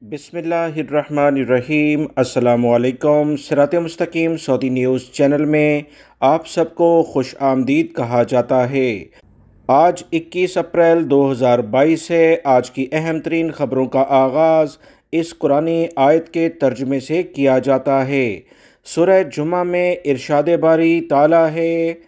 बिस्मिल्लाहिर्रहमानिर्रहीम। अस्सलामुअलैकुम। सिरात मुस्तकीम सऊदी न्यूज़ चैनल में आप सबको खुश आमदीद कहा जाता है। आज 21 अप्रैल 2022 है। आज की अहम तरीन ख़बरों का आगाज़ इस कुरानी आयत के तर्जुमे से किया जाता है। सूरह जुमा में इरशाद बारी ताला है,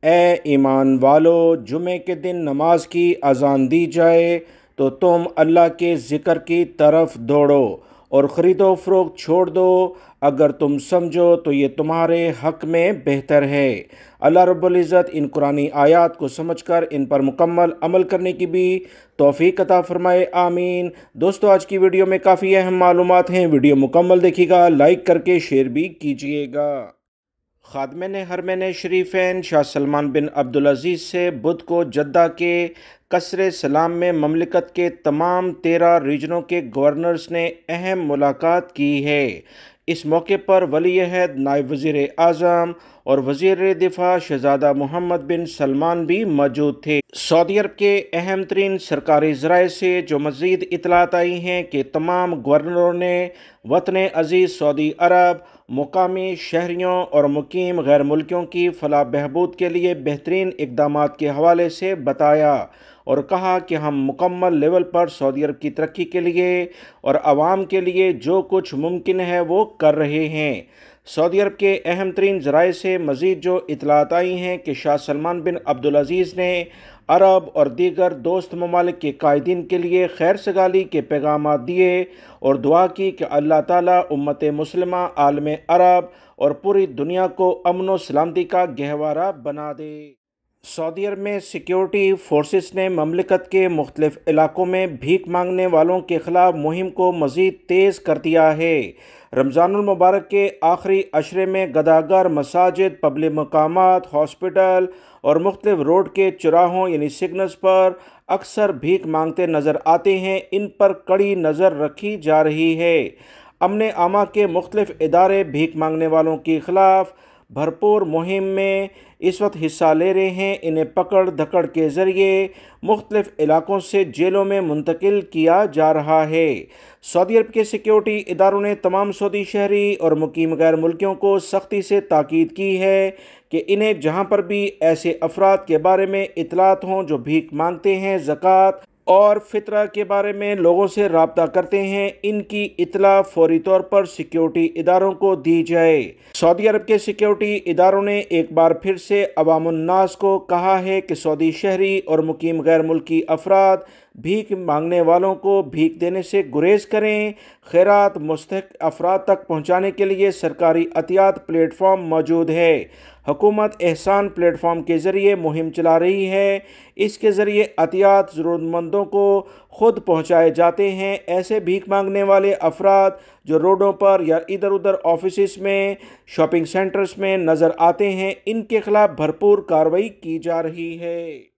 ए ईमान वालो, जुमे के दिन नमाज की अजान दी जाए तो तुम अल्लाह के ज़िक्र की तरफ दौड़ो और ख़रीदो फ़रोख्त छोड़ दो। अगर तुम समझो तो ये तुम्हारे हक़ में बेहतर है। अल्लाह रब्बुल इज़्ज़त इन कुरानी आयात को समझकर इन पर मुकम्मल अमल करने की भी तौफ़ीक़ अता फ़रमाए, आमीन। दोस्तों, आज की वीडियो में काफ़ी अहम मालूमात हैं। वीडियो मुकम्मल देखिएगा, लाइक करके शेयर भी कीजिएगा। खादमिन हरमैन शरीफैन शाह सलमान बिन अब्दुल अज़ीज़ से बुध को जद्दा के कसरे सलाम में ममलिकत के तमाम 13 रीजनों के गवर्नर्स ने अहम मुलाकात की है। इस मौके पर वली अहद नायब वज़ीर आज़म और वज़ीर दिफ़ा शहज़ादा मोहम्मद बिन सलमान भी मौजूद थे। सऊदी अरब के अहम तरीन सरकारी ज़राए से जो मज़ीद इतलात आई हैं कि तमाम गवर्नरों ने वतन अज़ीज़ सऊदी अरब, मुकामी शहरियों और मुकीम गैर मुल्कियों की फलाह बहबूद के लिए बेहतरीन इक़दामात के हवाले से बताया और कहा कि हम मुकम्मल लेवल पर सऊदी अरब की तरक्की के लिए और आवाम के लिए जो कुछ मुमकिन है वो कर रहे हैं। सऊदी अरब के अहम तरीन ज़राए से मज़ीद जो इतलात आई हैं कि शाह सलमान बिन अब्दुल अज़ीज़ ने अरब और दीगर दोस्त ममालिक के कायदीन के लिए खैर सगाली के पैगाम दिए और दुआ की कि अल्लाह ताला उम्मत मुस्लिमा, आलम अरब और पूरी दुनिया को अमन व सलामती का गहवारा बना दे। सऊदी अरब में सिक्योरिटी फोर्सेस ने ममलिकत के मुख्तलिफ इलाकों में भीख मांगने वालों के ख़िलाफ़ मुहिम को मज़ीद तेज़ कर दिया है। रमज़ानुल मुबारक के आखिरी अशरे में गदागर, मसाजिद, पब्लिक मकामात, हॉस्पिटल और मुख्तलिफ रोड के चौराहों यानी सिग्नल्स पर अक्सर भीख मांगते नज़र आते हैं। इन पर कड़ी नज़र रखी जा रही है। अमन आमा के मुख्तलिफ इदारे भीख मांगने वालों के ख़िलाफ़ भरपूर मुहिम में इस वक्त हिस्सा ले रहे हैं। इन्हें पकड़ धकड़ के ज़रिए मुख्तलिफ इलाकों से जेलों में मुंतकिल किया जा रहा है। सऊदी अरब के सिक्योरिटी इदारों ने तमाम सऊदी शहरी और मुकीम गैर मुल्कियों को सख्ती से ताकीद की है कि इन्हें जहां पर भी ऐसे अफराद के बारे में इतलात हों जो भीख मांगते हैं, ज़कात और फितरा के बारे में लोगों से राब्ता करते हैं, इनकी इतला फौरी तौर पर सिक्योरिटी इदारों को दी जाए। सऊदी अरब के सिक्योरिटी इदारों ने एक बार फिर से अवामुन्नास को कहा है कि सऊदी शहरी और मुकीम गैर मुल्की अफराद भीख मांगने वालों को भीख देने से गुरेज करें। खैरात मुस्तहिक अफराद तक पहुँचाने के लिए सरकारी अतियात प्लेटफॉर्म मौजूद है। हुकूमत एहसान प्लेटफॉर्म के ज़रिए मुहिम चला रही है। इसके ज़रिए अतियात ज़रूरतमंदों को खुद पहुँचाए जाते हैं। ऐसे भीख मांगने वाले अफराद जो रोडों पर या इधर उधर ऑफिस में, शॉपिंग सेंटर्स में नज़र आते हैं, इनके ख़िलाफ़ भरपूर कार्रवाई की जा रही है।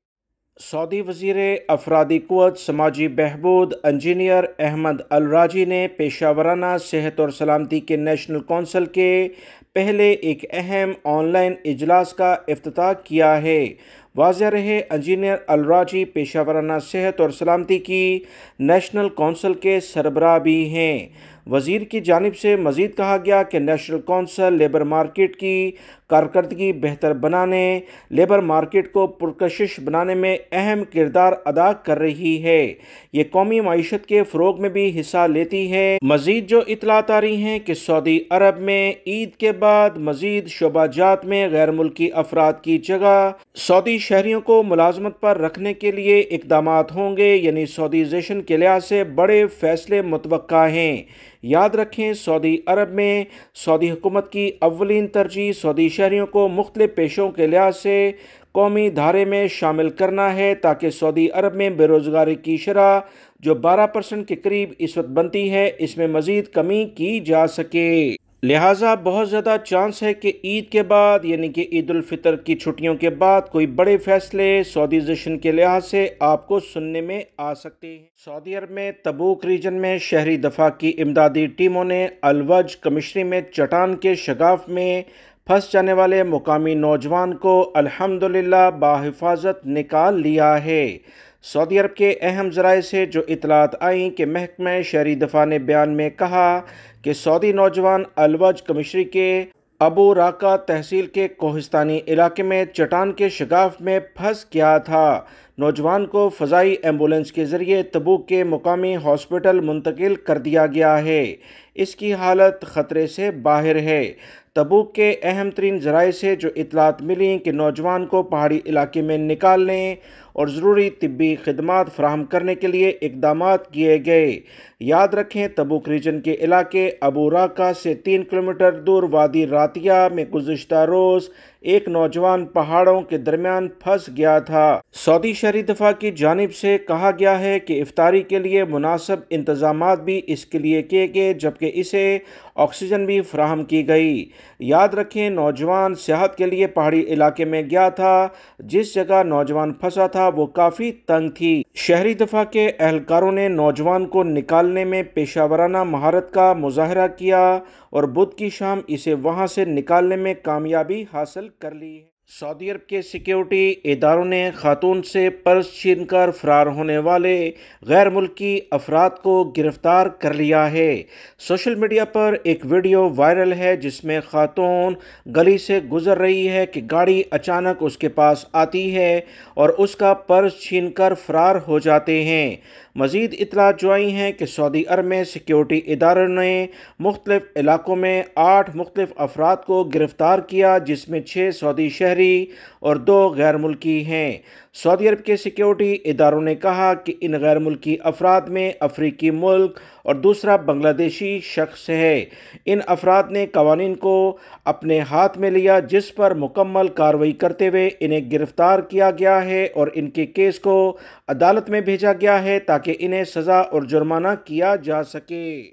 सऊदी वज़ीर अफरादी क़ुव्वत समाजी बहबूद इंजीनियर अहमद अल राजी ने पेशावराना सेहत और सलामती के नेशनल कौंसिल के पहले एक अहम ऑनलाइन इजलास का इफ्तिताह किया है। वाज़ेह रहे, इंजीनियर अल राजी पेशावराना सेहत और सलामती की नेशनल कौंसिल के सरबराह भी हैं। वज़ीर की जानिब से मज़ीद कहा गया कि नेशनल कौंसिल लेबर मार्केट की कारकर्दगी बेहतर बनाने, लेबर मार्केट को पुरकशिश बनाने में अहम किरदार अदा कर रही है। ये कौमी मईशत के फ़रोग में भी हिस्सा लेती है। मज़ीद जो इतलात आ रही हैं कि सऊदी अरब में ईद के बाद मज़ीद शोबाजात में गैर मुल्की अफराद की जगह सऊदी शहरियों को मुलाजमत पर रखने के लिए इक़दामात होंगे, यानी सऊदीज़ेशन के लिहाज से बड़े फ़ैसले मुतवक्का हैं। याद रखें, सऊदी अरब में सऊदी हुकूमत की अव्वलीन तरजीह सऊदी शहरियों को मुख्तलिफ पेशों के लिहाज से कौमी धारे में शामिल करना है ताकि सऊदी अरब में बेरोज़गारी की शरह जो 12% के करीब इस वक्त बनती है, इसमें मज़ीद कमी की जा सके। लिहाजा बहुत ज़्यादा चांस है कि ईद के बाद यानी कि ईद उल फितर की छुट्टियों के बाद कोई बड़े फैसले सऊदीज़ेशन के लिहाज से आपको सुनने में आ सकते हैं। सऊदी अरब में तबूक रीजन में शहरी दफा की इमदादी टीमों ने अलवज कमिश्नरी में चट्टान के शगाफ में फंस जाने वाले मुकामी नौजवान को अल्हम्दुलिल्लाह बाहिफाजत निकाल लिया है। سعودی عرب کے اہم ذرائع سے جو اطلاعات آئیں کہ محکمہ شہری دفاع نے بیان میں کہا کہ سعودی نوجوان الوج کمشری کے ابو راکا تحصیل کے کوہستانی علاقے میں چٹان کے شگاف میں پھنس گیا تھا۔ نوجوان کو فضائی ایمبولنس کے ذریعے تبوک کے مقامی ہاسپٹل منتقل کر دیا گیا ہے۔ اس کی حالت خطرے سے باہر ہے۔ تبوک کے اہم ترین ذرائع سے جو اطلاعات ملیں کہ نوجوان کو پہاڑی علاقے میں نکالنے اور ضروری طبی خدمات فراہم کرنے کے لیے اقدامات کیے گئے۔ یاد رکھیں تبوک ریجن کے علاقے ابو راکا سے 3 کلومیٹر دور وادی راتیہ میں گزشتہ روز ایک نوجوان پہاڑوں کے درمیان پھنس گیا تھا۔ سعودی شہری دفاع کی جانب سے کہا گیا ہے کہ افطاری کے لیے مناسب انتظامات بھی اس کے لیے کیے گئے جبکہ اسے آکسیجن بھی فراہم کی گئی۔ یاد رکھیں نوجوان سیاحت کے لیے پہاڑی علاقے میں گیا تھا۔ جس جگہ نوجوان پھنسا تھا وہ کافی تنگ تھی۔ شہری دفاع کے اہلکاروں نے نوجوان کو نکالنے میں پیشہ ورانہ مہارت کا مظاہرہ کیا اور بدھ کی شام اسے وہاں سے نکالنے میں کامیابی حاصل کر لی ہے۔ سعودی عرب کے سیکیورٹی اداروں نے خاتون سے پرس چھین کر فرار ہونے والے غیر ملکی افراد کو گرفتار کر لیا ہے۔ سوشل میڈیا پر ایک ویڈیو وائرل ہے جس میں خاتون گلی سے گزر رہی ہے کہ گاڑی اچانک اس کے پاس آتی ہے اور اس کا پرس چھین کر فرار ہو جاتے ہیں۔ مزید اطلاعات جو آئی ہیں کہ سعودی عرب میں سیکیورٹی اداروں نے مختلف علاقوں میں 8 مختلف افراد کو گرفتار کیا جس میں 6 سعودی شہری اور 2 غیر ملکی ہیں۔ سعودی عرب کے سیکیورٹی اداروں نے کہا کہ ان غیر ملکی افراد میں افریقی ملک اور دوسرا بنگلہ دیشی شخص ہے۔ ان افراد نے قوانین کو اپنے ہاتھ میں لیا جس پر مکمل کارروائی کرتے ہوئے انہیں گرفتار کیا گیا ہے اور ان کے کیس کو عدالت میں بھیجا گیا ہے تاکہ انہیں سزا اور جرمانہ کیا جا سکے۔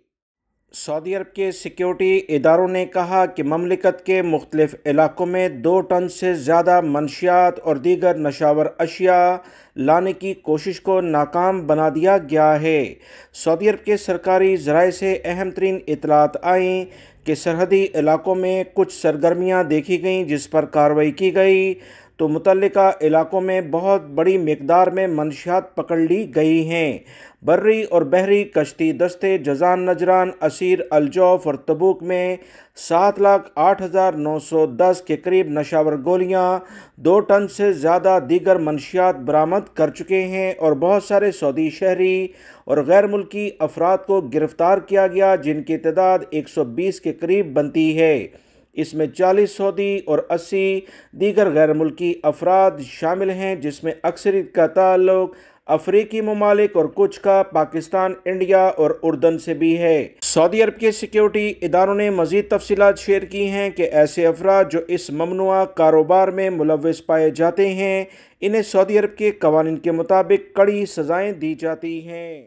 سعودی عرب کے سیکیورٹی اداروں نے کہا کہ مملکت کے مختلف علاقوں میں 2 ٹن سے زیادہ منشیات اور دیگر نشاور اشیاء لانے کی کوشش کو ناکام بنا دیا گیا ہے۔ سعودی عرب کے سرکاری ذرائع سے اہم ترین اطلاعات آئیں کہ سرحدی علاقوں میں کچھ سرگرمیاں دیکھی گئیں جس پر کارروائی کی گئی تو متعلقہ علاقوں میں بہت بڑی مقدار میں منشیات پکڑ لی گئی ہیں۔ بری اور بحری کشتی دستے جازان نجران اسیر الجوف اور تبوک میں 7,08,910 کے قریب نشاور گولیاں 2 ٹن سے زیادہ دیگر منشیات برآمد کر چکے ہیں اور بہت سارے سعودی شہری اور غیر ملکی افراد کو گرفتار کیا گیا جن کی تعداد 120 کے قریب بنتی ہے۔ اس میں 40 سعودی اور 80 دیگر غیر ملکی افراد شامل ہیں جس میں اکثریت کا تعلق افریقی ممالک اور کچھ کا پاکستان، انڈیا اور اردن سے بھی ہے۔ سعودی عرب کے سیکیورٹی اداروں نے مزید تفصیلات شیئر کی ہیں کہ ایسے افراد جو اس ممنوعہ کاروبار میں ملوث پائے جاتے ہیں انہیں سعودی عرب کے قوانین کے مطابق کڑی سزائیں دی جاتی ہیں۔